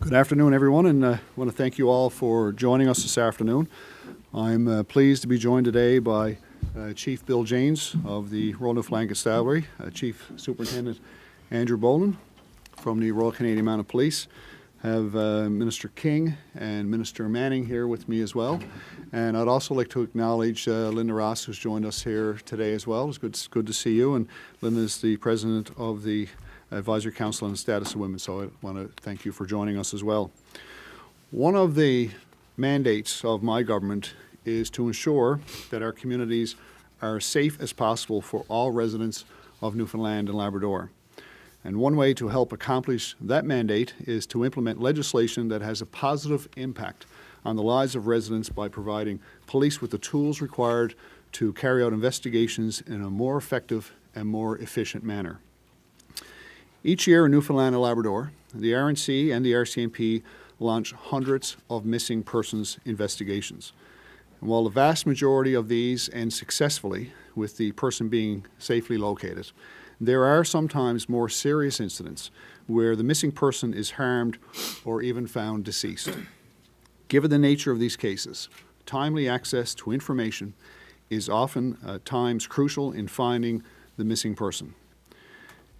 Good afternoon, everyone, and I want to thank you all for joining us this afternoon. I'm pleased to be joined today by Chief Bill Janes of the Royal Newfoundland and Constabulary, Chief Superintendent Andrew Boland from the Royal Canadian Mounted Police. Have Minister King and Minister Manning here with me as well. And I'd also like to acknowledge Linda Ross, who's joined us here today as well. It's good to see you. And Linda is the President of the Advisory Council on the Status of Women, so I want to thank you for joining us as well. One of the mandates of my government is to ensure that our communities are as safe as possible for all residents of Newfoundland and Labrador. And one way to help accomplish that mandate is to implement legislation that has a positive impact on the lives of residents by providing police with the tools required to carry out investigations in a more effective and more efficient manner. Each year in Newfoundland and Labrador, the RNC and the RCMP launch hundreds of missing persons investigations. And while the vast majority of these end successfully, with the person being safely located, there are sometimes more serious incidents where the missing person is harmed or even found deceased. Given the nature of these cases, timely access to information is often at times crucial in finding the missing person.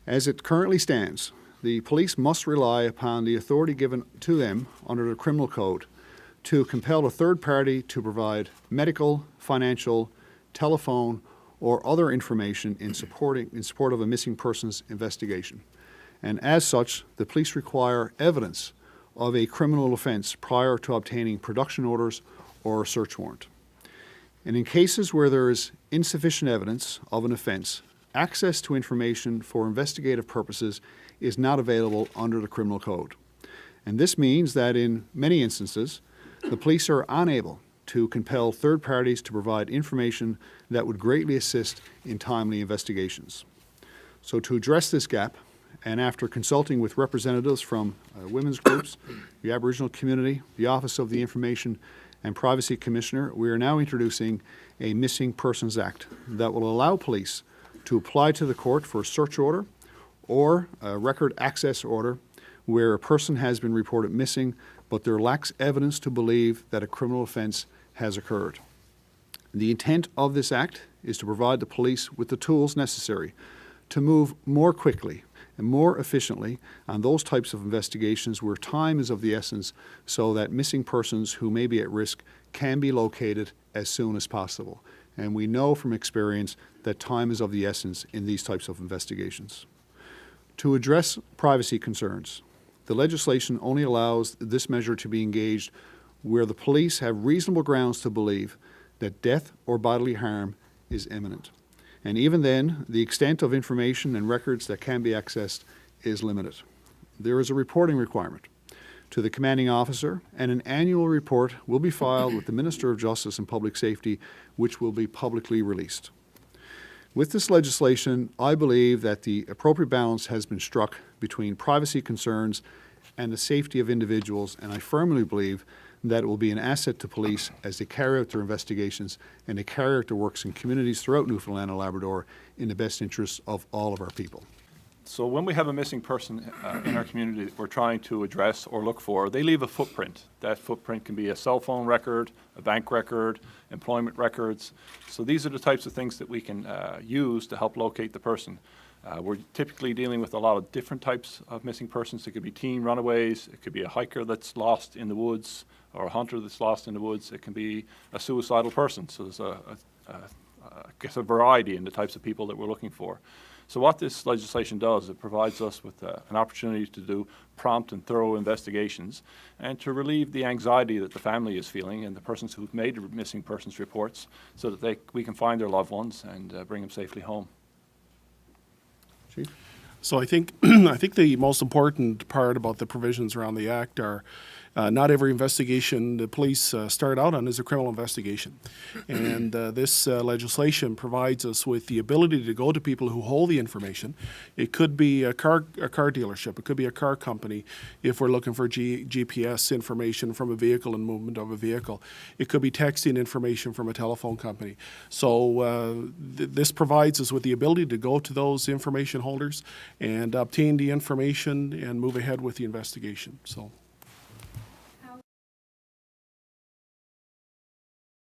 As it currently stands, the police must rely upon the authority given to them under the Criminal Code to compel a third party to provide medical, financial, telephone, or other information in support of a missing persons investigation. And as such, the police require evidence of a criminal offense prior to obtaining production orders or a search warrant. And in cases where there is insufficient evidence of an offense, access to information for investigative purposes is not available under the Criminal Code. And this means that in many instances, the police are unable to compel third parties to provide information that would greatly assist in timely investigations. So to address this gap, and after consulting with representatives from women's groups, the Aboriginal community, the Office of the Information and Privacy Commissioner, we are now introducing a Missing Persons Act that will allow police to apply to the court for a search order or a record access order where a person has been reported missing, but there lacks evidence to believe that a criminal offense has occurred. The intent of this act is to provide the police with the tools necessary to move more quickly and more efficiently on those types of investigations where time is of the essence, so that missing persons who may be at risk can be located as soon as possible. And we know from experience that time is of the essence in these types of investigations. To address privacy concerns, the legislation only allows this measure to be engaged where the police have reasonable grounds to believe that death or bodily harm is imminent. And even then, the extent of information and records that can be accessed is limited. There is a reporting requirement to the commanding officer, and an annual report will be filed with the Minister of Justice and Public Safety, which will be publicly released. With this legislation, I believe that the appropriate balance has been struck between privacy concerns and the safety of individuals, and I firmly believe that it will be an asset to police as they carry out their investigations and they carry out their works in communities throughout Newfoundland and Labrador in the best interests of all of our people. So when we have a missing person in our community that we're trying to address or look for, they leave a footprint. That footprint can be a cell phone record, a bank record, employment records. So these are the types of things that we can use to help locate the person. We're typically dealing with a lot of different types of missing persons. It could be teen runaways, it could be a hiker that's lost in the woods, or a hunter that's lost in the woods. It can be a suicidal person. So there's a variety in the types of people that we're looking for. So what this legislation does, it provides us with an opportunity to do prompt and thorough investigations and to relieve the anxiety that the family is feeling and the persons who've made the missing persons reports, so that we can find their loved ones and bring them safely home. Chief? So I think the most important part about the provisions around the Act are not every investigation the police start out on is a criminal investigation. And this legislation provides us with the ability to go to people who hold the information. It could be a car dealership. It could be a car company if we're looking for GPS information from a vehicle and movement of a vehicle. It could be texting information from a telephone company. So this provides us with the ability to go to those information holders and obtain the information and move ahead with the investigation. So